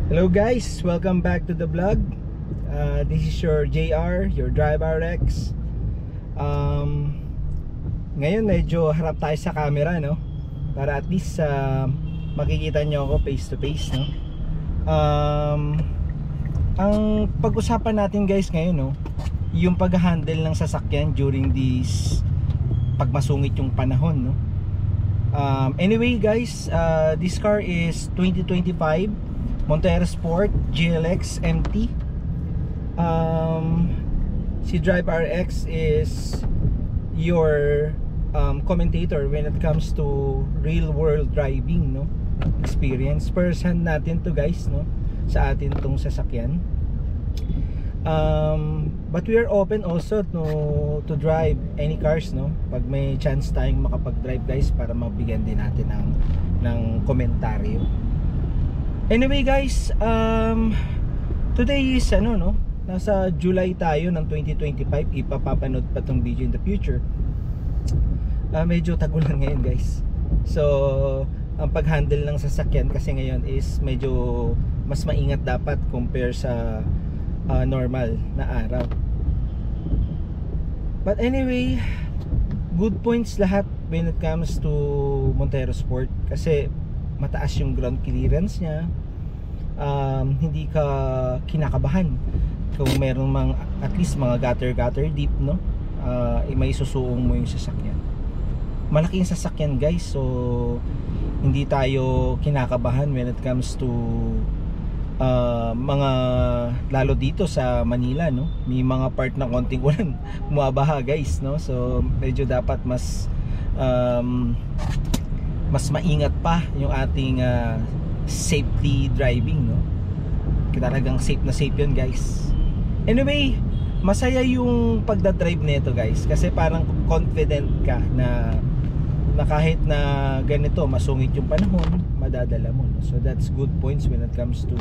Hello guys, welcome back to the vlog. This is your JR, your Drive RX. Ngayon medyo harap tayo sa camera, no? Para at least makikita nyo ako face to face, no? Ang pag-usapan natin guys ngayon, no, yung pag-handle ng sasakyan during this pagmasungit yung panahon, no? Anyway guys, this car is 2025 Montero Sport GLX MT. Si Drive RX is your commentator when it comes to real world driving, no, experience. First hand natin to guys, no, sa atin tong sasakyan. But we are open also to drive any cars, no, pag may chance tayong makapag-drive guys, para mabigyan din natin ng komentaryo. Anyway guys, today is no, nasa July tayo ng 2025. Ipapapanood pa tong video in the future. Medyo tagulan ngayon guys. So ang pag-handle ng sasakyan kasi ngayon is medyo mas maingat dapat compare sa normal na araw. But anyway, good points lahat when it comes to Montero Sport kasi mataas yung ground clearance niya. Hindi ka kinakabahan kung meron at least mga gutter deep, no, may susuong mo yung sasakyan. Malaki yung sasakyan guys, so hindi tayo kinakabahan when it comes to mga, lalo dito sa Manila, no, may mga part na konting ulan bumabaha guys, no, so medyo dapat mas maingat pa yung ating safety driving, no. Talagang safe na safe yun guys. Anyway, masaya yung pagdadrive nito guys kasi parang confident ka na kahit na ganito masungit yung panahon, madadala mo, no? So that's good points when it comes to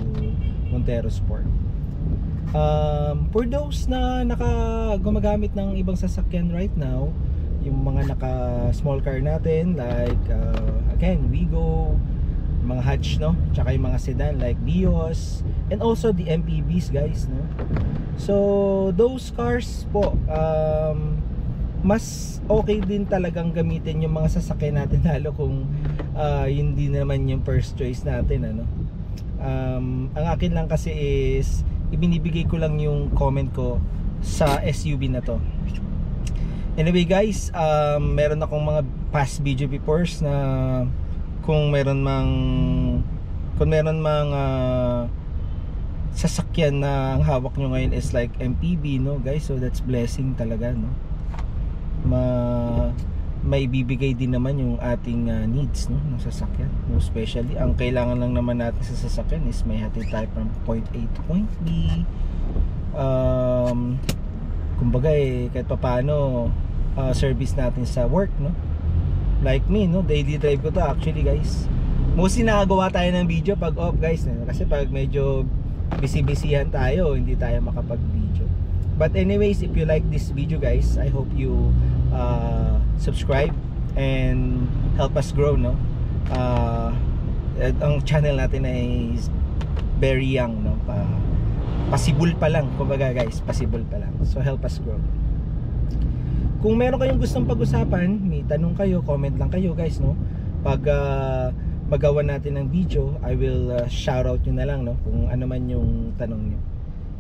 Montero Sport. For those na gumagamit ng ibang sasakyan right now, yung mga naka small car natin like again Wigo, mga hatch, no, tsaka yung mga sedan like Vios, and also the MPVs guys, no. So those cars po, mas okay din talagang gamitin yung mga sasakyan natin, lalo kung hindi naman yung first choice natin, ano. Ang akin lang kasi is ibinibigay ko lang yung comment ko sa SUV na to. Anyway guys, meron akong mga past video before's na kung meron mang sasakyan na ang hawak nyo ngayon is like MPV, no guys, so that's blessing talaga, no. Maibibigay din naman yung ating needs, no, ng sasakyan, no? Especially ang kailangan lang naman natin sa sasakyan is may hatid tayo from point A to point B. Kumbaga kahit papaano service natin sa work, no. Like me, no, daily drive ko to actually guys. Mostly nakagawa tayo ng video pag off guys, no? Kasi pag medyo busy-busyhan tayo, hindi tayo makapag-video. But anyways, if you like this video guys, I hope you subscribe and help us grow, no. Ang channel natin ay very young, no, pasibol pa lang, kumbaga guys, pasibol pa lang. So help us grow. Kung meron kayong gustong pag-usapan, may tanong kayo, comment lang kayo guys, no. Pag magawa natin ng video, I will shout out nyo na lang, no, kung ano man yung tanong nyo.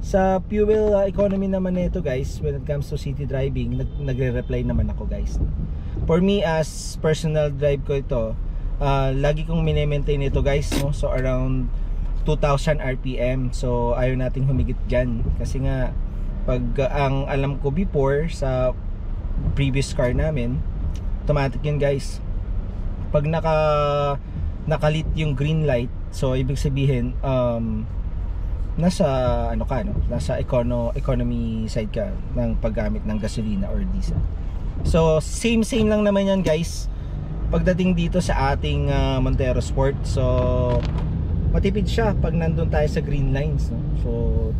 Sa fuel economy naman nito guys, when it comes to city driving, nagre-reply naman ako guys. For me as personal drive ko ito, lagi kong mini-maintain ito guys, no, so around 2,000 RPM. So ayaw nating humigit dyan kasi nga pag ang alam ko before sa previous car namin, automatic yun guys. Pag nakalit yung green light, so ibig sabihin nasa ano ka, no, nasa economy side ka ng paggamit ng gasolina or diesel. So same lang naman yan guys pagdating dito sa ating Montero Sport. So matipid siya pag nandun tayo sa green lines, no? So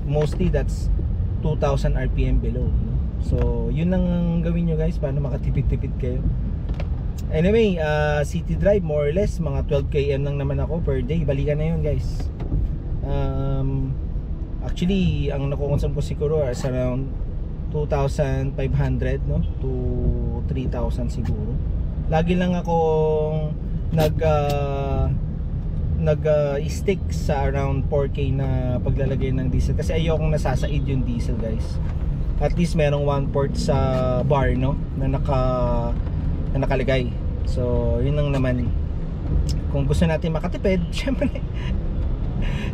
mostly that's 2,000 RPM below, no? So yun lang ang gawin nyo guys para makatipid-tipid kayo. Anyway, city drive more or less mga 12 km lang naman ako per day. Balikan na yun guys. Actually, ang nakukonsume ko siguro is around 2,500 no to 3,000 siguro. Lagi lang akong stick sa around 4K na paglalagay ng diesel kasi ayokong nasasaid yung diesel, guys. At least merong 1 port sa bar no na nakalagay. So yun lang naman. Kung gusto natin makatipid,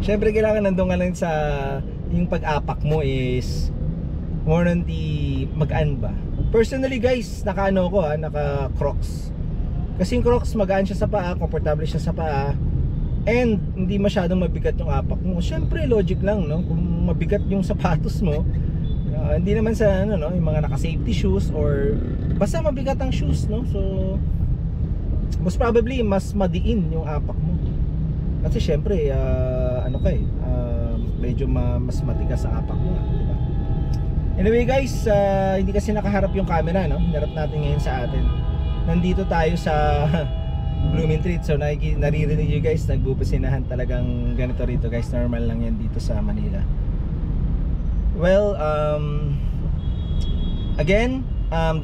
syempre kailangan nandun ka lang sa yung pag-apak mo is more on the magaan ba. Personally, guys, naka Crocs. Kasi yung Crocs magaan siya sa paa, komportable siya sa paa, and hindi masyadong mabigat yung apak mo. Syempre logic lang no, kung mabigat yung sapatos mo, hindi naman sa yung mga naka-safety shoes or basta mabigat ang shoes no. So most probably mas madiin yung apak mo. Kasi syempre medyo mas matigas sa apak mo, di ba? Anyway, guys, hindi kasi nakaharap yung camera no. Hinarap natin ngayon sa atin. Nandito tayo sa Blooming Treat. So naririnig nyo, guys, nagbubusinahan talagang ganito rito, guys. Normal lang yan dito sa Manila. Well, again,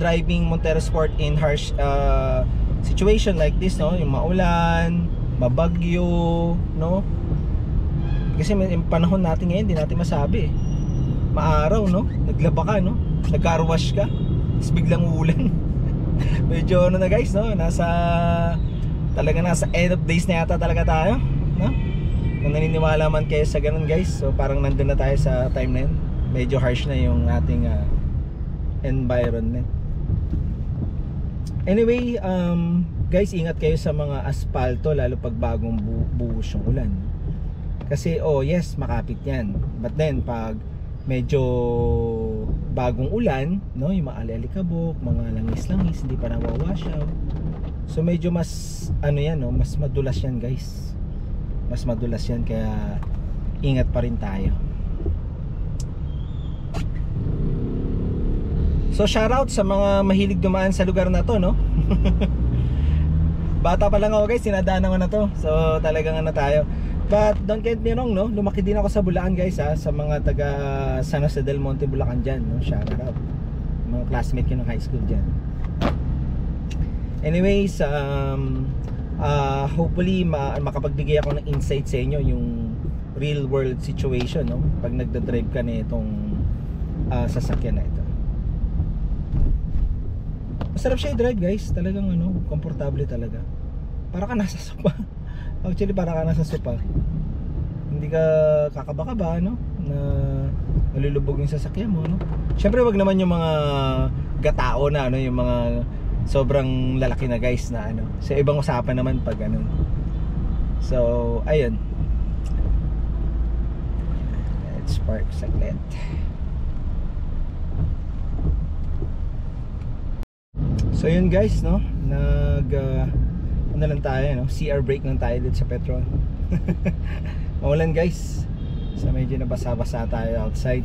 driving Montero Sport in harsh situation like this no, yung maulan, mabagyo no. Kasi yung panahon natin ngayon, hindi natin masabi eh. Maaraw no, naglaba ka no, nag-car wash ka, tapos biglang ulan. Medyo na, guys no, nasa end of days na yata talaga tayo no? Kung naniniwala man kayo sa ganun, guys, so parang nandun na tayo sa time na yun. Medyo harsh na yung ating environment. Anyway, guys, ingat kayo sa mga aspalto, lalo pag bagong buhos yung ulan. Kasi yes, makapit yan. But then pag medyo bagong ulan no, yung mga ali-alikabok, mga langis-langis, hindi pa nawawash out. So medyo mas yan no, mas madulas yan, guys. Mas madulas yan, kaya ingat pa rin tayo. So shoutout sa mga mahilig dumaan sa lugar na to no. Bata pa lang ako, guys, sinadaanan ko na to. So talagang tayo. But don't get me wrong no, lumaki din ako sa Bulacan, guys, sa mga taga San Jose del Monte, Bulacan dyan no. Shoutout mga classmate ko ng high school dyan. Anyways, hopefully makapagbigay ako ng insight sa inyo, yung real world situation no, pag nagda-drive ka na itong sasakyan na ito. Masarap siya i-drive, guys, talagang komportable talaga. Para ka nasa sopa. Actually, para ka nasa sopa. Hindi ka kakaba-kaba no, na malulubog yung sasakyan mo no. Syempre wag naman yung mga gatao na yung mga sobrang lalaki na, guys, na sa ibang usapan naman pag So ayun, let's park saglit. So yun, guys no, lang tayo no, CR break lang tayo dito sa Petron. Maulan, guys, so medyo nabasa-basa tayo outside.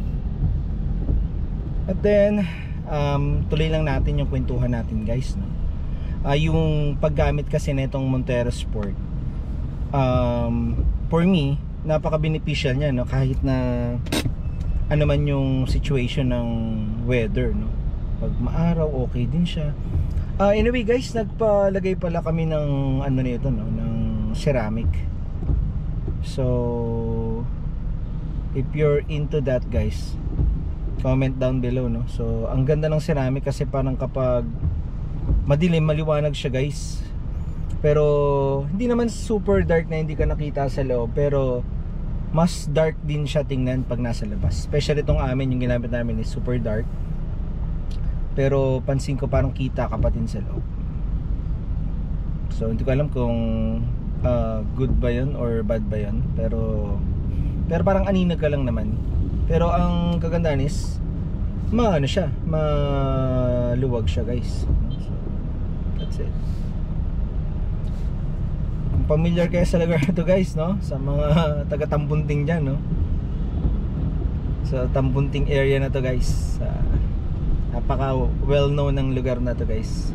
But then tuloy lang natin yung kwentuhan natin, guys no. Yung paggamit kasi nitong Montero Sport, for me napaka-beneficial niya no, kahit na man yung situation ng weather no. Pag maaraw, okay din siya. Anyway, guys, nagpalagay pala kami ng nito no, ng ceramic. So if you're into that, guys, comment down below no. So ang ganda ng ceramic kasi parang kapag madilim, maliwanag siya, guys. Pero hindi naman super dark na hindi ka nakita sa loob, pero mas dark din siya tingnan pag nasa labas. Especially itong amin, yung ginamit namin is super dark, pero pansin ko parang kita ka pa din sa loob. So hindi ko alam kung good ba yun or bad ba yun, pero parang aninag ka lang naman. Pero ang kagandahan is siya, maluwag siya, guys. So that's it. Kung familiar kayo sa lugar na to, guys no, sa mga taga Tambunting dyan no, sa Tambunting area na to, guys, napaka well known ng lugar na to, guys.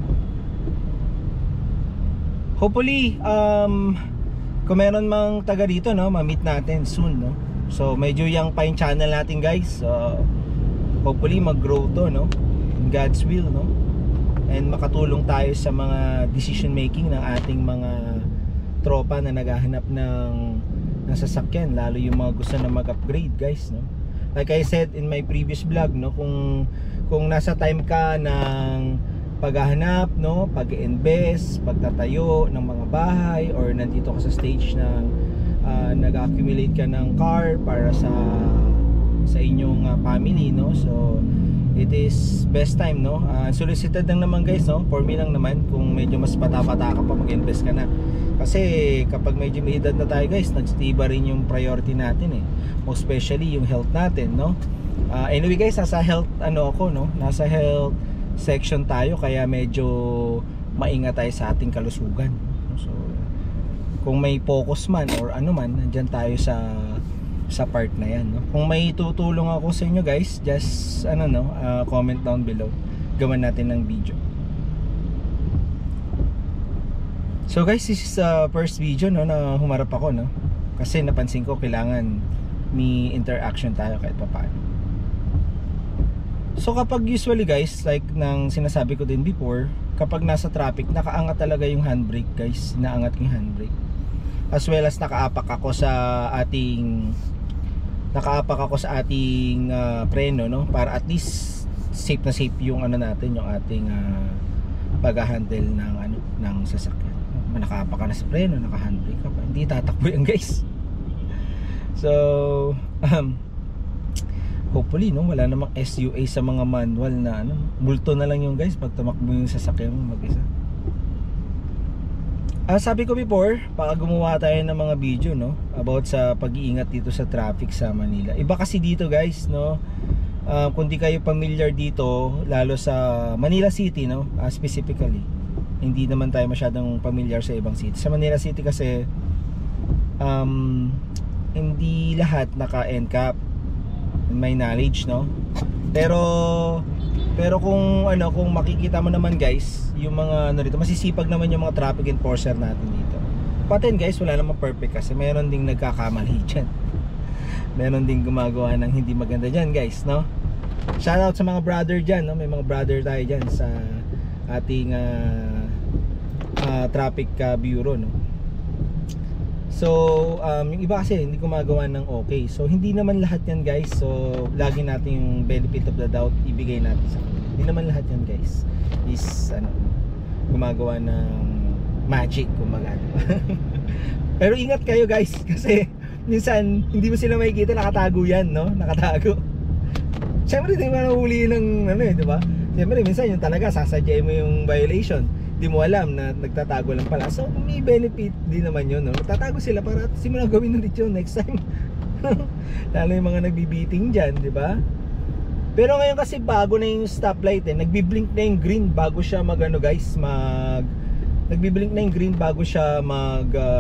Hopefully kung meron mang taga dito, no, ma-meet natin soon, no. So medyo young pa yung channel natin, guys. So hopefully mag-grow to, no, in God's will, no. And makatulong tayo sa mga decision making ng ating mga tropa na naghahanap ng sasakyan, lalo yung mga gusto na mag-upgrade, guys, no. Like I said in my previous vlog, no, kung nasa time ka ng paghahanap, no, pag-invest, pagtatayo ng mga bahay, or nandito ka sa stage na nag-accumulate ka ng car para sa inyong family, no. So it is best time, no. Solicited lang naman, guys, no, for me lang naman kung medyo mas bata-bata ka pa, mag-invest ka na. Kasi kapag medyo may edad na tayo, guys, nagstiba rin yung priority natin, most especially yung health natin, no. Anyway, guys, nasa health nasa health section tayo, kaya medyo maingat tayo sa ating kalusugan. So kung may focus man or ano man, nandyan tayo sa part na yan, no? Kung may tutulong ako sa inyo, guys, just comment down below, gawan natin ng video. So guys, this is the first video, no, na humarap ako, no, kasi napansin ko kailangan may interaction tayo kahit papaano. So kapag usually, guys, like nang sinasabi ko din before, kapag nasa traffic, nakaangat talaga yung handbrake, guys. Naangat yung handbrake, as well as nakaapak ako sa ating preno, no, para at least safe na safe yung natin, yung ating pag-handle ng sasakyan. Nakaapak ka na sa preno, naka-handbrake ka pa, hindi tatakbo yan, guys. So hopefully, no, wala namang SUA sa mga manual na multo na lang yung, guys, pag tumakbo yung sasakyan mo mag-isa. Sabi ko before, pag gumawa tayo ng mga video, no, about sa pag-iingat dito sa traffic sa Manila. Iba kasi dito, guys, no. Kung di kayo familiar dito, lalo sa Manila City, no, specifically, hindi naman tayo masyadong familiar sa ibang city. Sa Manila City kasi hindi lahat naka-NCAP, in my knowledge, no. Pero kung makikita mo naman, guys, yung mga dito, masisipag naman yung mga traffic enforcer natin dito. Patin, guys, wala namang perfect kasi meron ding nagkakamali dyan. Meron ding gumagawa ng hindi maganda dyan, guys, no. Shoutout sa mga brother dyan, no. May mga brother tayo dyan sa ating traffic bureau, no. So yung iba kasi hindi gumagawa ng okay. So hindi naman lahat yan, guys. So lagi natin yung benefit of the doubt ibigay natin sa kanila. Hindi naman lahat yan, guys, is gumagawa ng magic, kumbaga, diba? Pero ingat kayo, guys, kasi minsan hindi mo sila makikita, nakatago yan, no? Nakatago. Siyempre hindi mo nahuli ng diba? Siyempre minsan yung talaga sasadyain mo yung violation, di mo alam na nagtatago lang pala. So may benefit din naman yun, no? Nagtatago sila para simula gawin ulit yun next time. Lalo yung mga nagbibiting dyan, di ba? Pero ngayon kasi bago na yung stoplight, nagbiblink na yung green bago siya guys, nagbiblink na yung green bago siya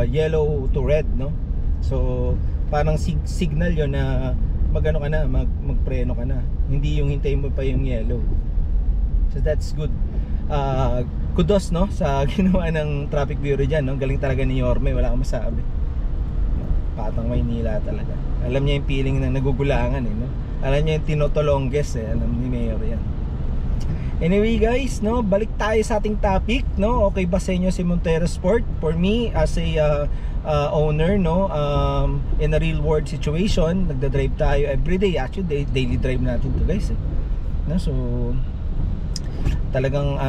yellow to red, no? So parang signal yun na magpreno ka na, hindi yung hintayin mo pa yung yellow. So that's good. Kudos, no, sa ginawa ng traffic bureau dyan, no? Galing talaga ni Yorme, wala akong masabi. Patang Maynila talaga. Alam niya yung feeling na nagugulangan, no? Alam niya yung tinotolongges, alam ni Mayor yan. Anyway, guys, no, balik tayo sa ating topic, no. Okay ba sa inyo si Montero Sport? For me, as a owner, no, in a real world situation, nagda-drive tayo everyday. Actually, daily drive natin to, guys, no? So talagang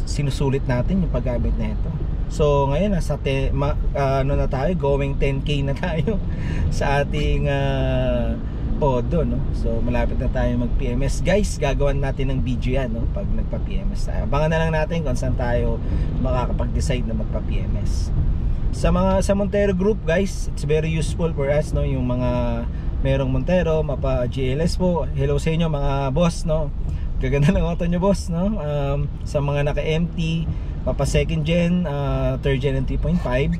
sinusulit natin yung paggamit na ito. So ngayon nasa na tayo, going 10K na tayo sa ating podo, no. So malapit na tayo mag PMS, guys. Gagawan natin ng video yan, no, pag nagpa PMS tayo. Abangan na lang natin kung saan tayo makakapag-decide na magpa PMS. Sa Montero Group, guys, it's very useful for us, no, yung mga merong Montero, mapa GLS po. Hello sa inyo, mga boss, no. Gaganda ng auto nyo, boss, no. Sa mga naka-empty, papa second gen, third gen and 3.5,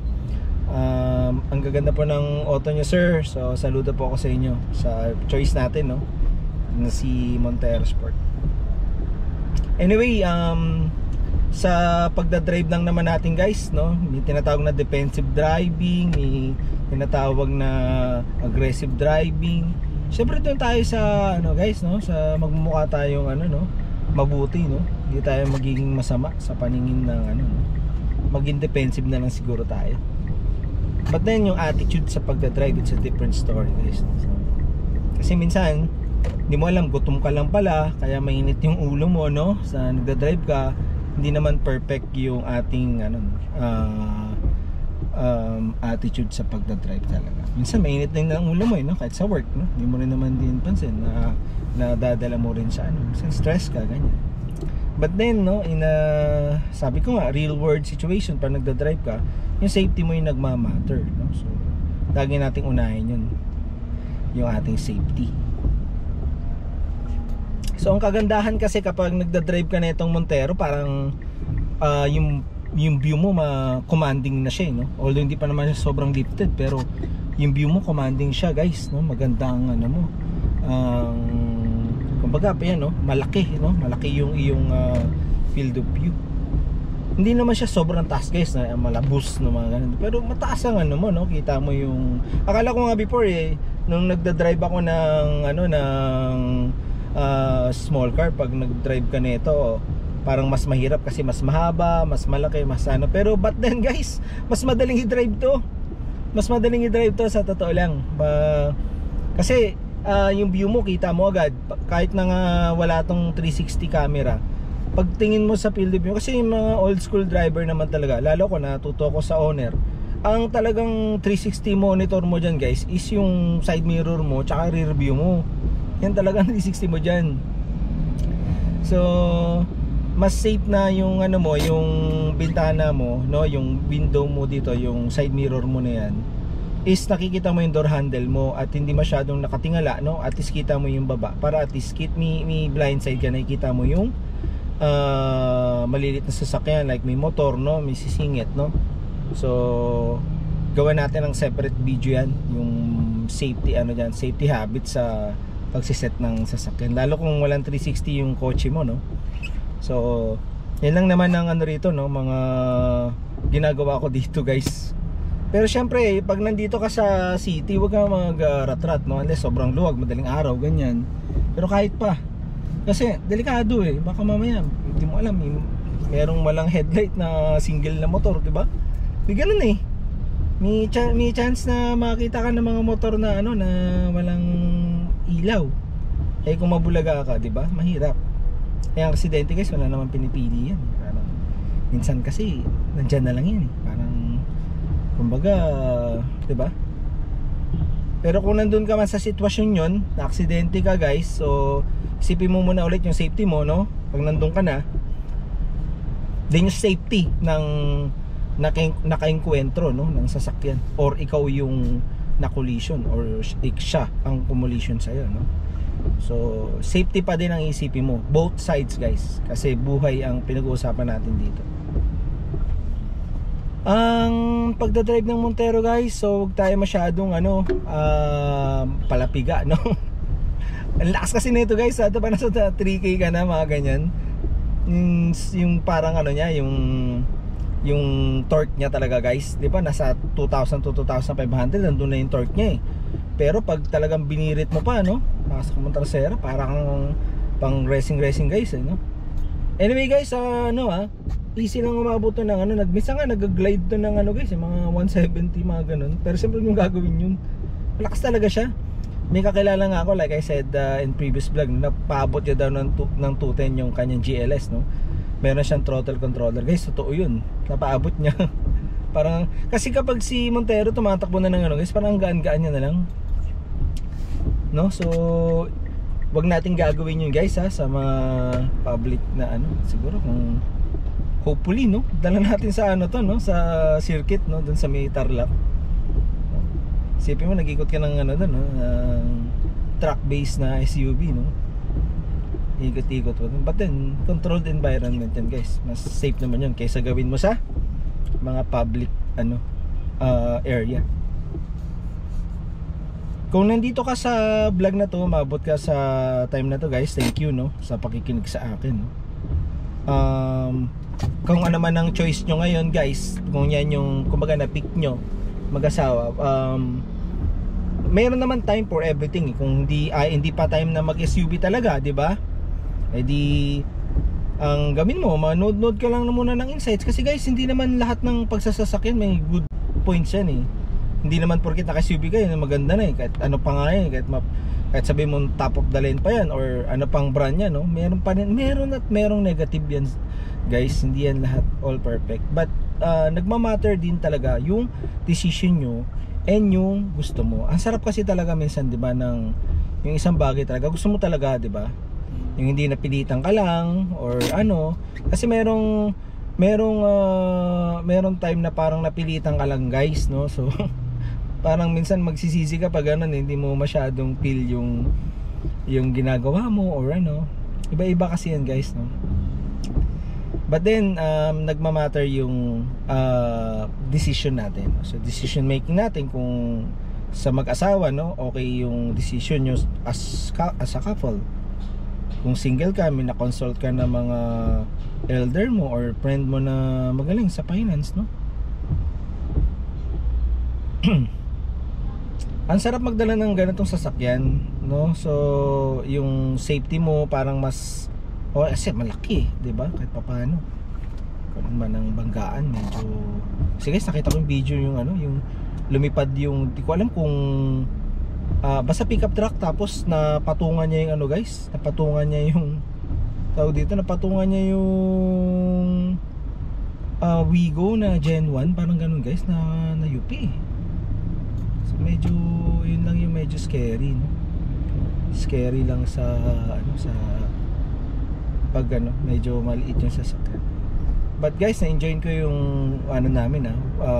ang gaganda po ng auto nyo, sir. So saludo po ako sa inyo sa choice natin, no, na si Montero Sport. Anyway, sa pagdadrive lang naman natin guys, no? May tinatawag na defensive driving, may tinatawag na aggressive driving. Siyempre doon tayo sa ano guys, no? Sa magmumukha tayong ano, no? Mabuti, no? Hindi tayo magiging masama sa paningin ng ano, no? Maging defensive na lang siguro tayo. But then yung attitude sa pagdadrive, it's a different story guys. So, kasi minsan hindi mo alam, gutom ka lang pala, kaya mainit yung ulo mo, no? Sa nagdadrive ka, hindi naman perfect yung ating ano, attitude sa pagdadrive talaga. Minsan mainit din ang ulo mo, no? Kahit sa work, no? Hindi mo rin naman din pansin na nadadala mo rin sa ano, minsan stress ka, ganyan. But then, no, in a, sabi ko nga, real world situation, pag nagdadrive ka, yung safety mo yung nagmamatter, no? So, lagi nating unahin yun, yung ating safety. So ang kagandahan kasi kapag nagdadrive ka na itong Montero, parang yung view mo commanding na siya, no? Although hindi pa naman siya sobrang lifted, pero yung view mo commanding siya guys, no? Maganda ang ano mo, kumbaga pa yan, no? Malaki, no? Malaki yung iyong field of view. Hindi naman siya sobrang taas guys, na malabos no, mga ganun. Pero mataas ang ano mo, no? Kita mo yung, akala ko nga before nung nagdadrive ako ng ano, ng small car, pag nag-drive ka nito parang mas mahirap kasi mas mahaba, mas malaki, mas ano. Pero but then guys, mas madaling i-drive to. Mas madaling i-drive to sa totoo lang. Kasi yung view mo, kita mo agad. Kahit na nga wala tong 360 camera, pagtingin mo sa field of view, kasi yung mga old school driver naman talaga, lalo ko natuto ko sa owner, ang talagang 360 monitor mo dyan guys is yung side mirror mo tsaka rear view mo. Yan talagang 360 mo dyan. So mas safe na yung ano mo, yung bintana mo, no, yung window mo dito, yung side mirror mo na yan, is nakikita mo yung door handle mo at hindi masyadong nakatingala, no? At least kita mo yung baba, para at least may blind side ka, nakikita mo yung malilit na sasakyan like may motor, no, may sisingit, no. So gawa natin ng separate video yan, yung safety ano dyan, safety habits sa pagsiset ng sasakyan, lalo kung walang 360 yung kotse mo, no. So yan lang naman ang ano rito, no, mga ginagawa ko dito guys. Pero syempre pag nandito ka sa city, huwag ka mag-rat-rat, no, unless sobrang luwag, madaling araw, ganyan. Pero kahit pa, kasi delikado baka mamaya hindi mo alam, merong walang headlight na single na motor, diba? May ganun may chance na makita ka ng mga motor na ano, na walang ilaw. Kung mabulaga ka, diba? Mahirap. Kaya ang aksidente guys, wala naman pinipili yan. Parang minsan kasi nandyan na lang yan parang kumbaga, diba? Pero kung nandun ka man sa sitwasyon yon, na aksidente ka guys, so isipin mo muna ulit yung safety mo, no? Pag nandun ka na, then yung safety ng naka-encuentro, no, ng sasakyan, or ikaw yung na-collision, or siya ang kumullision sa'yo, no? So safety pa din ang isipin mo, both sides guys, kasi buhay ang pinag-uusapan natin dito. Ang pagdadrive ng Montero guys, so huwag tayo masyadong ano, palapiga, no? Ang lakas kasi nito guys, ito pa nasa 3K ka na, mga ganyan. Yung parang ano niya, yung torque niya talaga guys, di ba, nasa 2,000 to 2,500, nandun na yung torque niya Pero pag talagang binirit mo pa, no, nakasakang mong trasera, parang pang racing guys, no. Anyway guys, easy lang umabot to ng ano, minsan nga nag-glide to ng ano guys, yung mga 170, mga ganun. Pero siyempre yung gagawin yun, malakas talaga siya. May kakilala nga ako, like I said in previous vlog, napaabot niya daw ng 210 yung kanyang GLS, no. Meron siyang throttle controller guys, totoo yun, napaabot niya. Parang, kasi kapag si Montero tumatakbo na ng ano guys, parang gaan-gaan niya na lang, no. So wag nating gagawin yun guys sa mga public na ano, siguro kung hopefully, no, dala natin sa ano to, no, sa circuit, no, dun sa may Tarlac. Isipin mo, nag-ikot ka ng ano dun, no, truck base na SUV, no, ikot-ikot. But then controlled environment yan guys, mas safe naman yun kaysa gawin mo sa mga public ano area. Kung nandito ka sa vlog na to, maabot ka sa time na to guys, thank you, no, sa pakikinig sa akin, no. kung ano man ang choice nyo ngayon guys, kung yan yung kumbaga na pick nyo mag-asawa, mayroon naman time for everything. Kung hindi pa time na mag-SUV talaga, di ba? Eh di ang gawin mo, manood-nood ka lang na muna ng insights. Kasi guys, hindi naman lahat ng pagsasasakyan may good points yan eh. Hindi naman porket naka-SUV kayo na maganda na eh. Kahit ano pa nga eh, kahit sabihin mo top of the line pa yan or ano pang brand yan, no? Meron pa rin, merong negative yan guys. Hindi yan lahat all perfect. But nagmamatter din talaga yung decision nyo and yung gusto mo. Ang sarap kasi talaga minsan, 'di ba, ng yung isang bagay talaga gusto mo talaga, 'di ba? Yung hindi napilitan ka lang or ano, kasi merong time na parang napilitan ka lang, guys, no? So parang minsan magsisisi ka pag ganun, hindi mo masyadong feel yung ginagawa mo or ano. Iba-iba kasi yan, guys, no? But then nagmamatter yung decision natin. So decision making natin kung sa mag-asawa, no, okay yung decision nyo as a couple. Kung single ka, may na-consult ka na mga elder mo or friend mo na magaling sa finance, no? Ang sarap magdala ng ganitong sasakyan, no? So yung safety mo parang mas kasi malaki, 'di ba? Kahit papaano. Kung man ang banggaan, medyo sige, nakita ko yung video yung ano, yung lumipad yung, di ko alam kung basta pickup truck, tapos napatungan niya yung ano, guys. Napatungan niya yung napatungan niya yung Wigo na Gen 1, parang ganun, guys, na UP. So medyo yun lang yung medyo scary, no? Scary lang sa ano, sa pag ano, medyo maliit yung sasakyan. But guys, na-enjoy ko yung ano namin,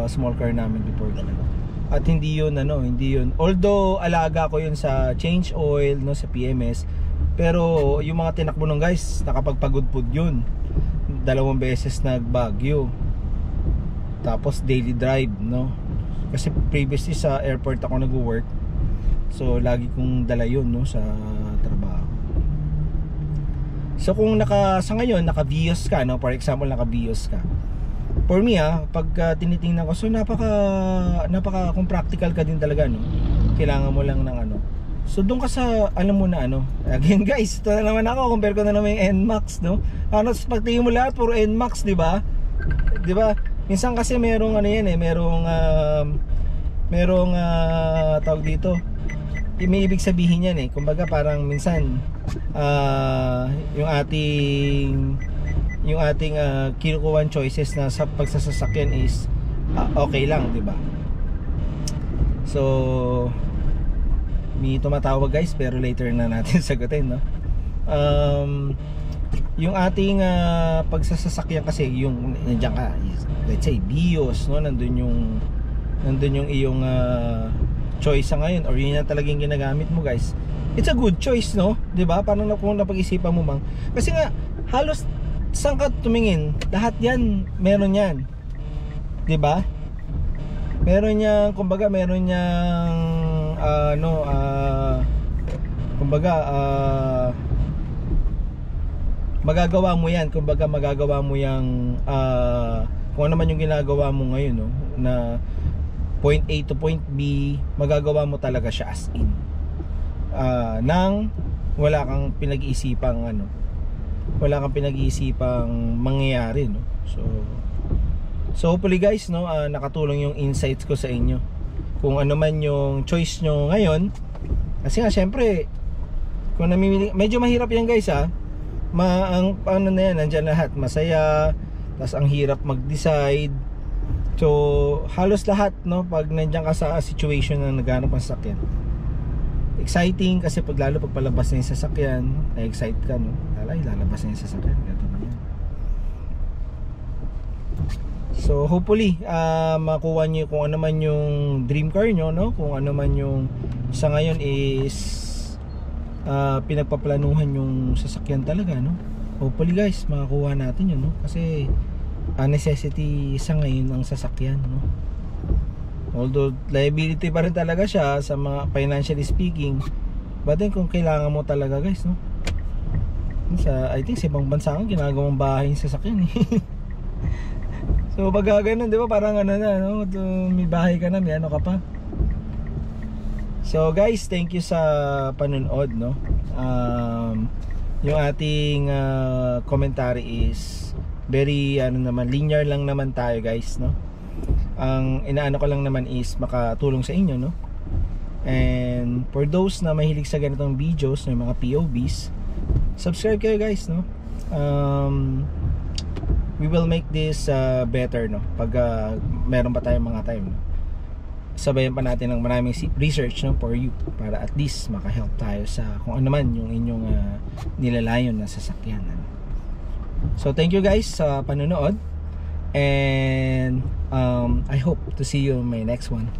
small car namin before talaga. At hindi yun ano, hindi yun, although alaga ko yun sa change oil, no, sa PMS, pero yung mga tinakbo nung guys, nakapagpagudpud yun. 2 beses nagbagyo, tapos daily drive, no? Kasi previously sa airport ako nag-work, so lagi kong dala yun, no, sa trabaho. So kung sa ngayon naka-Vios ka, no, for example naka-Vios ka, for me pag tinitingnan ko, so napaka kung practical ka din talaga, no, kailangan mo lang ng ano, so doon ka sa alam mo na ano, again guys, ito na naman ako, compare ko na naman yung NMAX, no, ano, pagtingin mo lahat puro NMAX, di ba? Minsan kasi merong ano yan eh, merong tawag dito, may ibig sabihin yan eh. Kumbaga parang minsan yung ating kinukuhan choices na sa pagsasasakyan is okay lang, di ba? So may tumatawag, guys, pero later na natin sagutin, no? Yung ating pagsasasakyan kasi, yung nandiyan ka, let's say Vios, no, nandun yung iyong choice sa ngayon, or yun na talagang ginagamit mo, guys. It's a good choice, no? 'Di ba? Parang kung napag-isipan mo mang. Kasi nga halos saan ka tumingin, lahat 'yan meron 'yan. 'Di ba? Meron 'yang, kumbaga meron 'yang kumbaga magagawa mo 'yan, kumbaga magagawa mo 'yang kung ano man yung ginagawa mo ngayon, no, na point A to point B, magagawa mo talaga siya as in nang wala kang pinag-iisipang ano, wala kang pinag-iisipang mangyayari, no? So hopefully, guys, no, nakatulong yung insights ko sa inyo. Kung ano man yung choice nyo ngayon, kasi nga syempre kung namimili, medyo mahirap yan, guys, ang ano na yan, nandyan lahat, masaya, tas ang hirap mag-decide. So halos lahat, no, pag nandiyan ka sa situation na naghanap ng sasakyan, exciting kasi lalo pag palabas na yung sasakyan, na-excite ka, no, lalabas na yung sasakyan, gano'n na yan. So hopefully makuha nyo kung ano man yung dream car nyo, no, kung ano man yung sa ngayon is pinagpaplanuhan yung sasakyan talaga, no. Hopefully, guys, makakuha natin yun, no, kasi necessity sa ngayon ang sasakyan, no? Although liability pa rin talaga siya sa mga financially speaking, but then kung kailangan mo talaga, guys, no, I think sa ibang bansa ang ginagawang bahay yung sasakyan eh. So pag ganun, di ba, parang ano na, no? May bahay ka na, may ano ka pa. So guys, thank you sa panonood, no? Yung ating commentary is very ano naman, linear lang naman tayo, guys, no? Ang inaano ko lang naman is makatulong sa inyo, no? And for those na mahilig sa ganitong videos, ng mga POVs, subscribe kayo, guys, no? We will make this better, no? Pag meron pa tayong mga time, no? Sabayan pa natin ng maraming research, no, for you, para at least maka-help tayo sa kung ano man yung inyong nilalayon na sasakyan, ano? So thank you guys sa panonood, and I hope to see you in my next one.